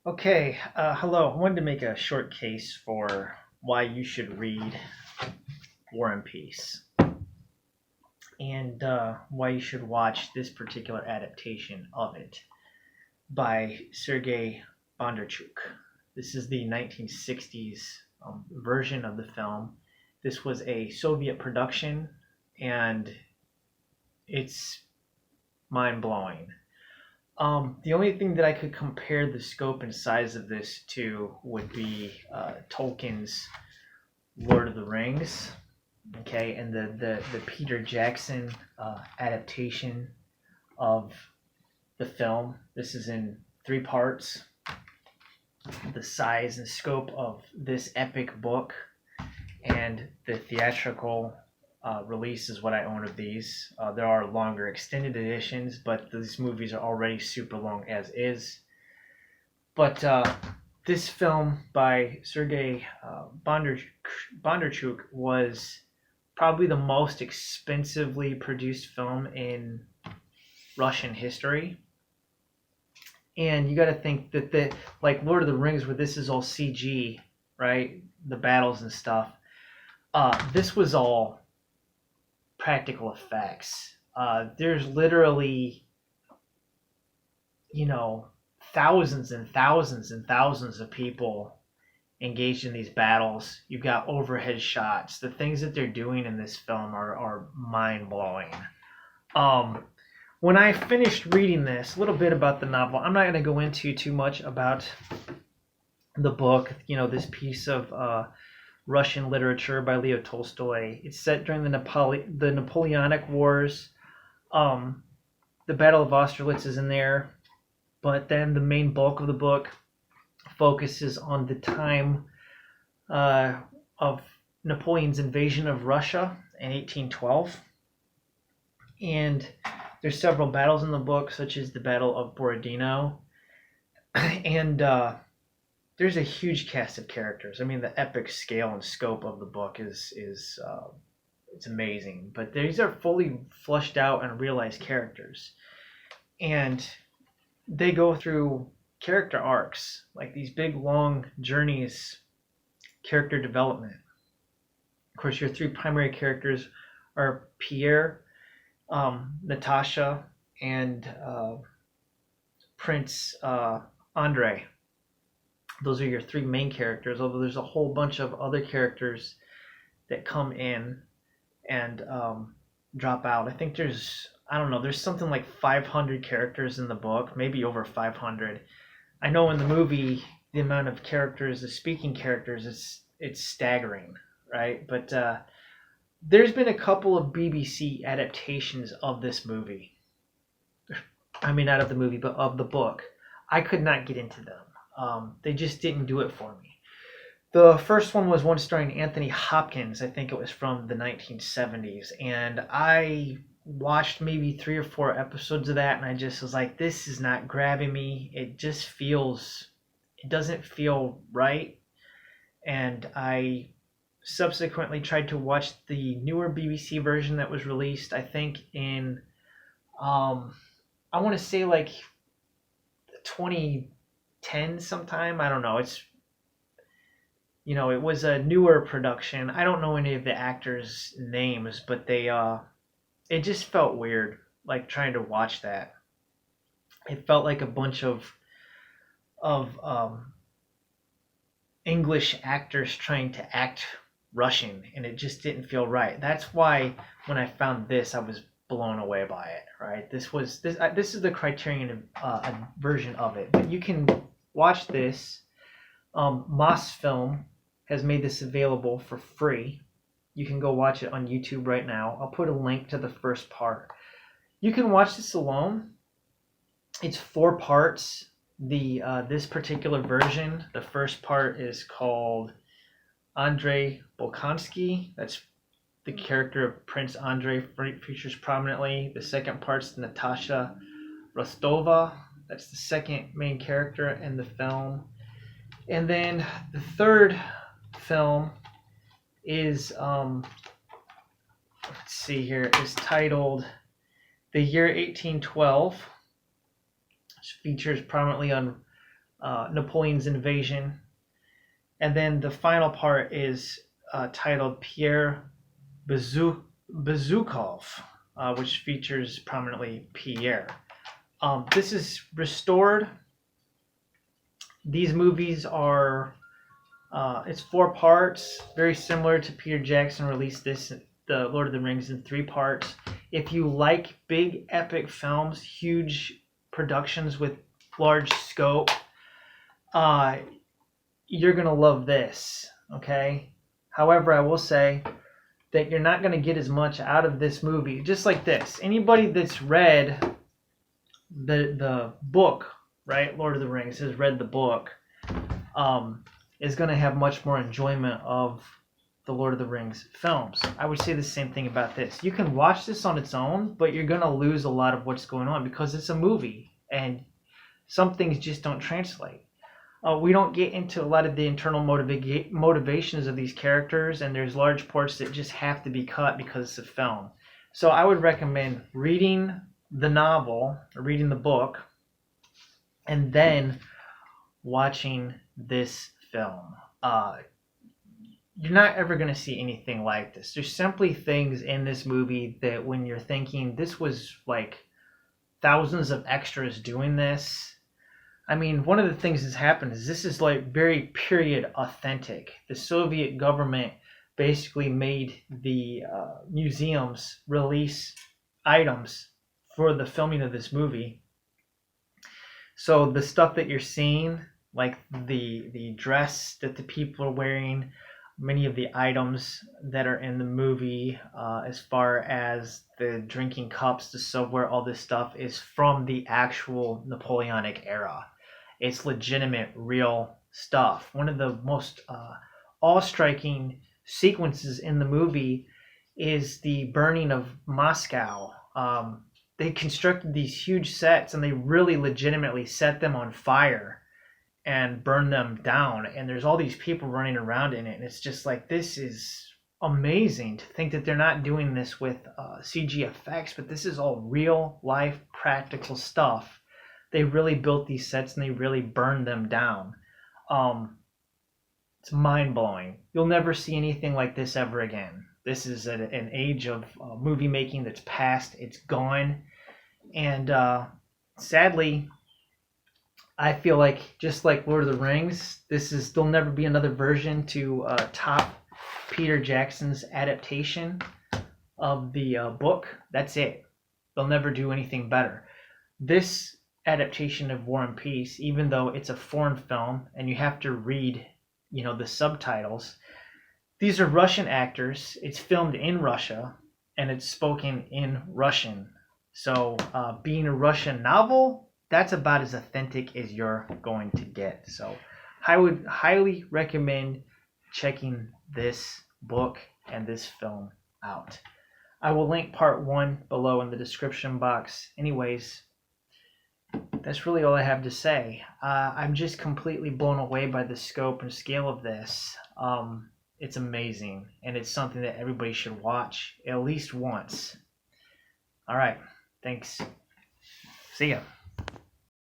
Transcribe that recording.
Okay, hello. I wanted to make a short case for why you should read War and Peace and why you should watch this particular adaptation of it by Sergei Bondarchuk. This is the 1960s version of the film. This was a Soviet production and it's mind blowing. The only thing that I could compare the scope and size of this to would be Tolkien's Lord of the Rings, okay, and the Peter Jackson adaptation of the film. This is in 3 parts. The size and scope of this epic book and the theatrical release is what I own of these. There are longer extended editions, but these movies are already super long as is. But this film by Sergei Bondarchuk was probably the most expensively produced film in Russian history. And you got to think that like Lord of the Rings, where this is all CG, right? The battles and stuff. This was all practical effects. There's literally, thousands and thousands and thousands of people engaged in these battles. You've got overhead shots. The things that they're doing in this film are mind blowing. When I finished reading this, a little bit about the novel, I'm not going to go into too much about the book, this piece of Russian literature by Leo Tolstoy. It's set during the Napoleonic Wars. The Battle of Austerlitz is in there, but then the main bulk of the book focuses on the time of Napoleon's invasion of Russia in 1812. And there's several battles in the book, such as the Battle of Borodino. And there's a huge cast of characters. I mean, the epic scale and scope of the book is it's amazing. But these are fully fleshed out and realized characters, and they go through character arcs, like these big long journeys, character development. Of course, your 3 primary characters are Pierre, Natasha, and Prince Andrei. Those are your 3 main characters, although there's a whole bunch of other characters that come in and drop out. I think there's something like 500 characters in the book, maybe over 500. I know in the movie, the amount of characters, the speaking characters, it's staggering, right? But there's been a couple of BBC adaptations of this movie. I mean, not of the movie, but of the book. I could not get into them. They just didn't do it for me. The first one was one starring Anthony Hopkins. I think it was from the 1970s. And I watched maybe 3 or 4 episodes of that, and I just was like, this is not grabbing me. It doesn't feel right. And I subsequently tried to watch the newer BBC version that was released, I think in, I want to say like 2010 sometime. I don't know. It was a newer production. I don't know any of the actors' names, but it just felt weird, like trying to watch that. It felt like a bunch of English actors trying to act Russian, and it just didn't feel right. That's why when I found this, I was blown away by it. Right? This is the Criterion version of it, but you can watch this. Mosfilm has made this available for free. You can go watch it on YouTube right now. I'll put a link to the first part. You can watch this alone. It's 4 parts. This particular version, the first part is called Andrei Bolkonsky. That's the character of Prince Andrei features prominently. The second part's Natasha Rostova. That's the second main character in the film. And then the third film is, let's see here, is titled The Year 1812, which features prominently on Napoleon's invasion. And then the final part is titled Pierre Bezukhov, which features prominently Pierre. This is restored. These movies are, it's 4 parts, very similar to Peter Jackson released the Lord of the Rings, in 3 parts. If you like big epic films, huge productions with large scope, you're going to love this, okay? However, I will say that you're not going to get as much out of this movie. Just like this, anybody that's read the book, right, Lord of the Rings, has read the book, is going to have much more enjoyment of the Lord of the Rings films. I would say the same thing about this. You can watch this on its own, but you're going to lose a lot of what's going on because it's a movie and some things just don't translate. We don't get into a lot of the internal motivations of these characters, and there's large parts that just have to be cut because it's a film. So I would recommend reading the novel, or reading the book, and then watching this film. You're not ever going to see anything like this. There's simply things in this movie that when you're thinking this was like thousands of extras doing this. I mean, one of the things that's happened is this is like very period authentic. The Soviet government basically made the museums release items for the filming of this movie. So the stuff that you're seeing, like the dress that the people are wearing, many of the items that are in the movie, as far as the drinking cups, the silverware, all this stuff is from the actual Napoleonic era. It's legitimate, real stuff. One of the most awe-striking sequences in the movie is the burning of Moscow. They constructed these huge sets and they really legitimately set them on fire and burn them down. And there's all these people running around in it. And it's just like, this is amazing to think that they're not doing this with CG effects, but this is all real life practical stuff. They really built these sets and they really burned them down. It's mind-blowing. You'll never see anything like this ever again. This is an age of movie making that's past. It's gone. And sadly, I feel like just like Lord of the Rings, there'll never be another version to top Peter Jackson's adaptation of the book. That's it. They'll never do anything better. This adaptation of War and Peace, even though it's a foreign film and you have to read, the subtitles, these are Russian actors. It's filmed in Russia and it's spoken in Russian. So being a Russian novel, that's about as authentic as you're going to get. So I would highly recommend checking this book and this film out. I will link part 1 below in the description box. Anyways, that's really all I have to say. I'm just completely blown away by the scope and scale of this. It's amazing, and it's something that everybody should watch at least once. All right, thanks. See ya.